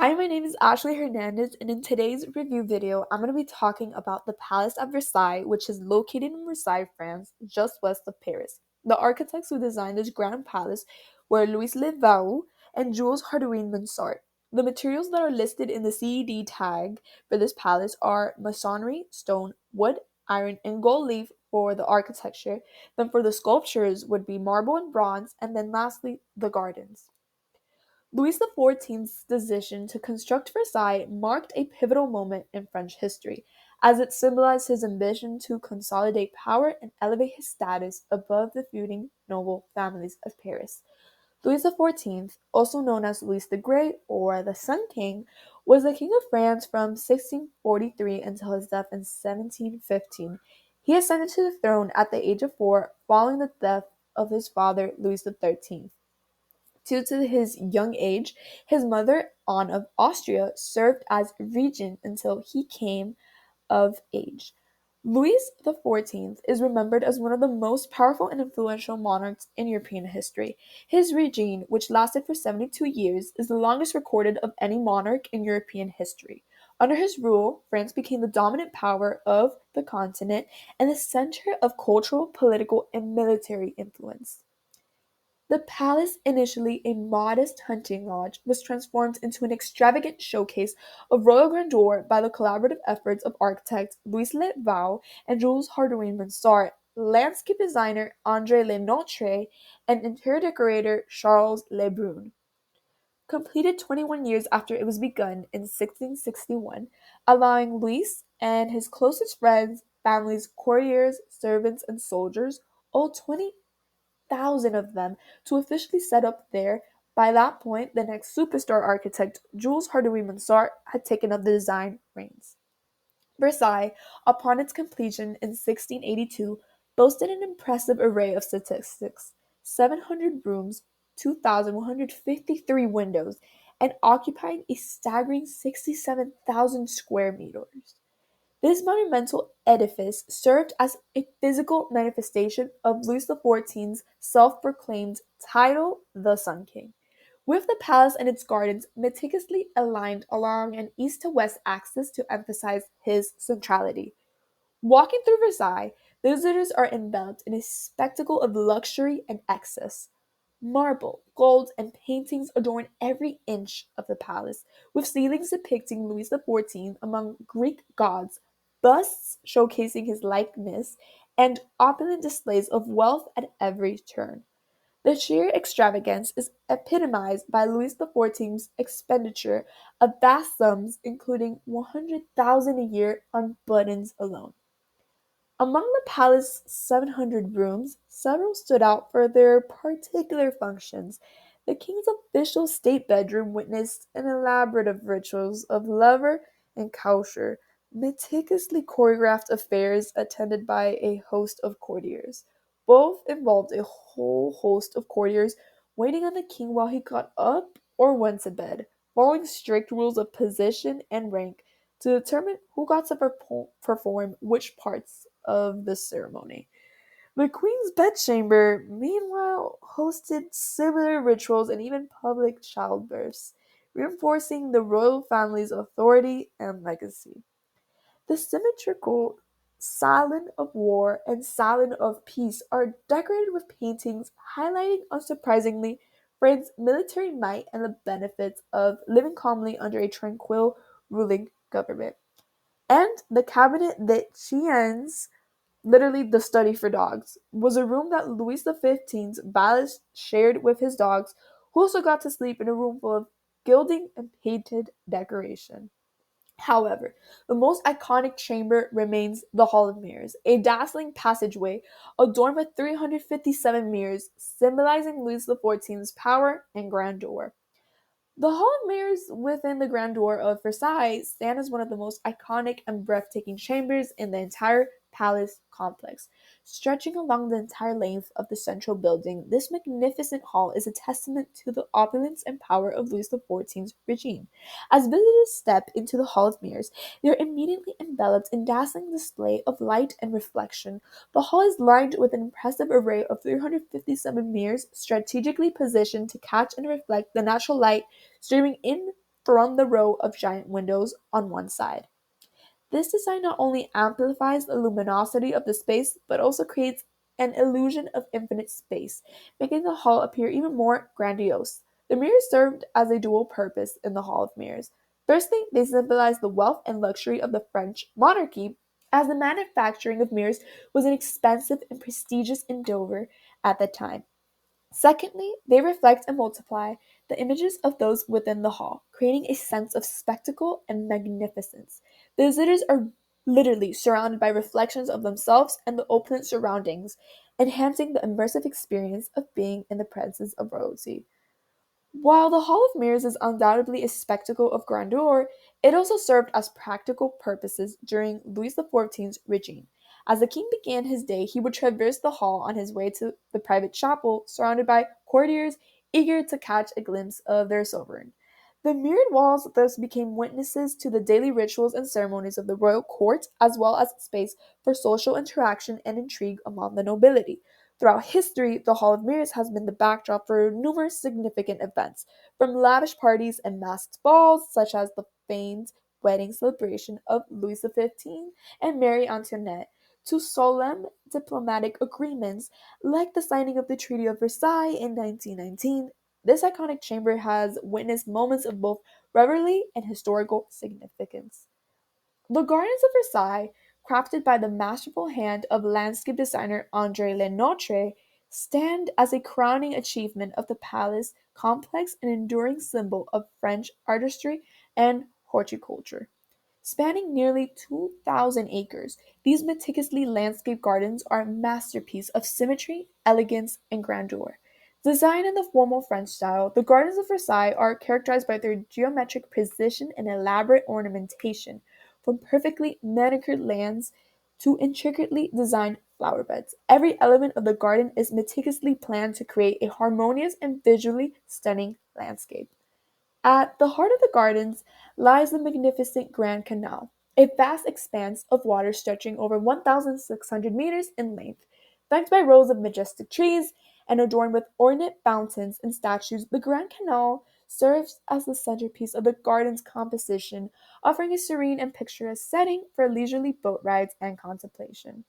Hi, my name is Ashley Hernandez, and in today's review video, I'm going to be talking about the Palace at Versailles, which is located in Versailles, France, just west of Paris. The architects who designed this grand palace were Louis Le Vau and Jules Hardouin-Mansart. The materials that are listed in the CED tag for this palace are masonry, stone, wood, iron, and gold leaf for the architecture. Then for the sculptures would be marble and bronze, and then lastly, the gardens. Louis XIV's decision to construct Versailles marked a pivotal moment in French history, as it symbolized his ambition to consolidate power and elevate his status above the feuding noble families of Paris. Louis XIV, also known as Louis the Great or the Sun King, was the King of France from 1643 until his death in 1715. He ascended to the throne at the age of 4 following the death of his father, Louis XIII. Due to his young age, his mother, Anne of Austria, served as regent until he came of age. Louis XIV is remembered as one of the most powerful and influential monarchs in European history. His reign, which lasted for 72 years, is the longest recorded of any monarch in European history. Under his rule, France became the dominant power of the continent and the center of cultural, political, and military influence. The palace, initially a modest hunting lodge, was transformed into an extravagant showcase of royal grandeur by the collaborative efforts of architects Louis Le Vau and Jules Hardouin-Mansart, landscape designer André Le Notre, and interior decorator Charles Lebrun. Completed 21 years after it was begun in 1661, allowing Louis and his closest friends, families, courtiers, servants, and soldiers, all 20,000 of them, to officially set up there. By that point, the next superstar architect, Jules Hardouin-Mansart, had taken up the design reins. Versailles, upon its completion in 1682, boasted an impressive array of statistics: 700 rooms, 2,153 windows, and occupying a staggering 67,000 square meters. This monumental edifice served as a physical manifestation of Louis XIV's self-proclaimed title, the Sun King, with the palace and its gardens meticulously aligned along an east-to-west axis to emphasize his centrality. Walking through Versailles, visitors are enveloped in a spectacle of luxury and excess. Marble, gold, and paintings adorn every inch of the palace, with ceilings depicting Louis XIV among Greek gods, busts showcasing his likeness, and opulent displays of wealth at every turn. The sheer extravagance is epitomized by Louis XIV's expenditure of vast sums, including 100,000 a year on buttons alone. Among the palace's 700 rooms, several stood out for their particular functions. The king's official state bedroom witnessed an elaborate of rituals of lover and courtier, meticulously choreographed affairs attended by a host of courtiers. Both involved a whole host of courtiers waiting on the king while he got up or went to bed, following strict rules of position and rank to determine who got to perform which parts of the ceremony. The Queen's bedchamber, meanwhile, hosted similar rituals and even public childbirths, reinforcing the royal family's authority and legacy. The symmetrical Salon of War and Salon of Peace are decorated with paintings highlighting, unsurprisingly, France's military might and the benefits of living calmly under a tranquil ruling government. And the Cabinet des Chiens, literally the study for dogs, was a room that Louis XV's valet shared with his dogs, who also got to sleep in a room full of gilding and painted decoration. However, the most iconic chamber remains the Hall of Mirrors, a dazzling passageway adorned with 357 mirrors, symbolizing Louis XIV's power and grandeur. The Hall of Mirrors within the grandeur of Versailles stand as one of the most iconic and breathtaking chambers in the entire palace complex. Stretching along the entire length of the central building, this magnificent hall is a testament to the opulence and power of Louis XIV's regime. As visitors step into the Hall of Mirrors, they are immediately enveloped in dazzling display of light and reflection. The hall is lined with an impressive array of 357 mirrors strategically positioned to catch and reflect the natural light streaming in from the row of giant windows on one side. This design not only amplifies the luminosity of the space, but also creates an illusion of infinite space, making the hall appear even more grandiose. The mirrors served as a dual purpose in the Hall of Mirrors. Firstly, they symbolized the wealth and luxury of the French monarchy, as the manufacturing of mirrors was an expensive and prestigious endeavor at the time. Secondly, they reflect and multiply the images of those within the hall, creating a sense of spectacle and magnificence. The visitors are literally surrounded by reflections of themselves and the opulent surroundings, enhancing the immersive experience of being in the presence of royalty. While the Hall of Mirrors is undoubtedly a spectacle of grandeur, it also served as practical purposes during Louis XIV's regime. As the king began his day, he would traverse the hall on his way to the private chapel, surrounded by courtiers eager to catch a glimpse of their sovereign. The mirrored walls thus became witnesses to the daily rituals and ceremonies of the royal court, as well as space for social interaction and intrigue among the nobility. Throughout history, the Hall of Mirrors has been the backdrop for numerous significant events, from lavish parties and masked balls, such as the famed wedding celebration of Louis XV and Marie Antoinette, to solemn diplomatic agreements like the signing of the Treaty of Versailles in 1919. This iconic chamber has witnessed moments of both revelry and historical significance. The Gardens of Versailles, crafted by the masterful hand of landscape designer André Lenotre, stand as a crowning achievement of the palace complex and enduring symbol of French artistry and horticulture. Spanning nearly 2,000 acres, these meticulously landscaped gardens are a masterpiece of symmetry, elegance, and grandeur. Designed in the formal French style, the gardens of Versailles are characterized by their geometric precision and elaborate ornamentation, from perfectly manicured lawns to intricately designed flower beds. Every element of the garden is meticulously planned to create a harmonious and visually stunning landscape. At the heart of the gardens lies the magnificent Grand Canal, a vast expanse of water stretching over 1,600 meters in length. Flanked by rows of majestic trees and adorned with ornate fountains and statues, the Grand Canal serves as the centerpiece of the garden's composition, offering a serene and picturesque setting for leisurely boat rides and contemplation.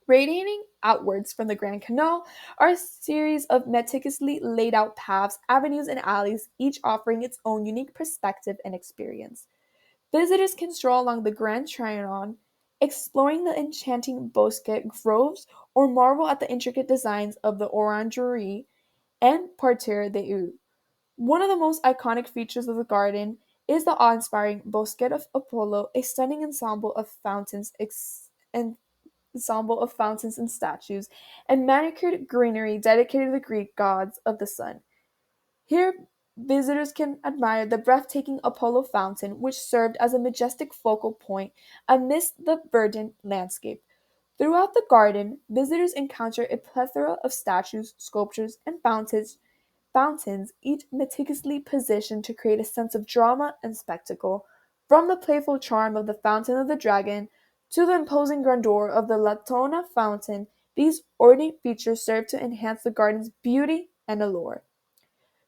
Radiating outwards from the Grand Canal are a series of meticulously laid out paths, avenues, and alleys, each offering its own unique perspective and experience. Visitors can stroll along the Grand Trianon, exploring the enchanting bosquet groves, or marvel at the intricate designs of the orangerie and parterre des Eaux. One of the most iconic features of the garden is the awe-inspiring Bosquet of Apollo, a stunning ensemble of fountains and statues, and manicured greenery dedicated to the Greek gods of the sun. Here, visitors can admire the breathtaking Apollo fountain, which served as a majestic focal point amidst the verdant landscape. Throughout the garden, visitors encounter a plethora of statues, sculptures, and fountains, each meticulously positioned to create a sense of drama and spectacle. From the playful charm of the Fountain of the Dragon to the imposing grandeur of the Latona fountain, these ornate features serve to enhance the garden's beauty and allure.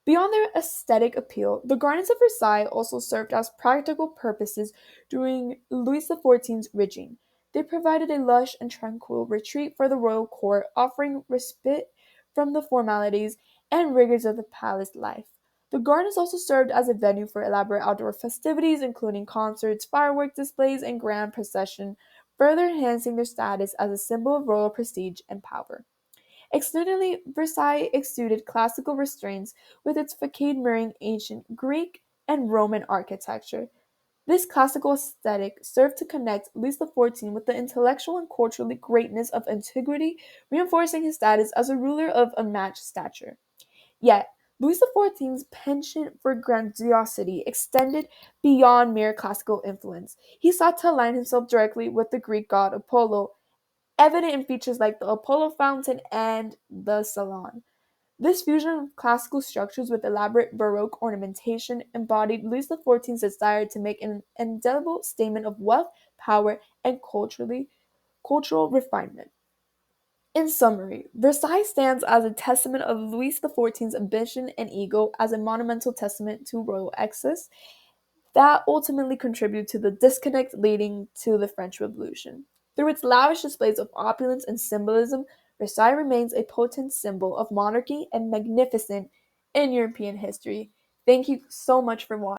Beyond their aesthetic appeal, the Gardens of Versailles also served as practical purposes during Louis XIV's regime. They provided a lush and tranquil retreat for the royal court, offering respite from the formalities and rigors of the palace life. The gardens also served as a venue for elaborate outdoor festivities, including concerts, firework displays, and grand procession, further enhancing their status as a symbol of royal prestige and power. Externally, Versailles exuded classical restraints with its facade mirroring ancient Greek and Roman architecture. This classical aesthetic served to connect Louis XIV with the intellectual and cultural greatness of antiquity, reinforcing his status as a ruler of unmatched stature. Yet, Louis XIV's penchant for grandiosity extended beyond mere classical influence. He sought to align himself directly with the Greek god Apollo, evident in features like the Apollo fountain and the salon. This fusion of classical structures with elaborate Baroque ornamentation embodied Louis XIV's desire to make an indelible statement of wealth, power, and cultural refinement. In summary, Versailles stands as a testament of Louis XIV's ambition and ego, as a monumental testament to royal excess that ultimately contributed to the disconnect leading to the French Revolution. Through its lavish displays of opulence and symbolism, Versailles remains a potent symbol of monarchy and magnificence in European history. Thank you so much for watching.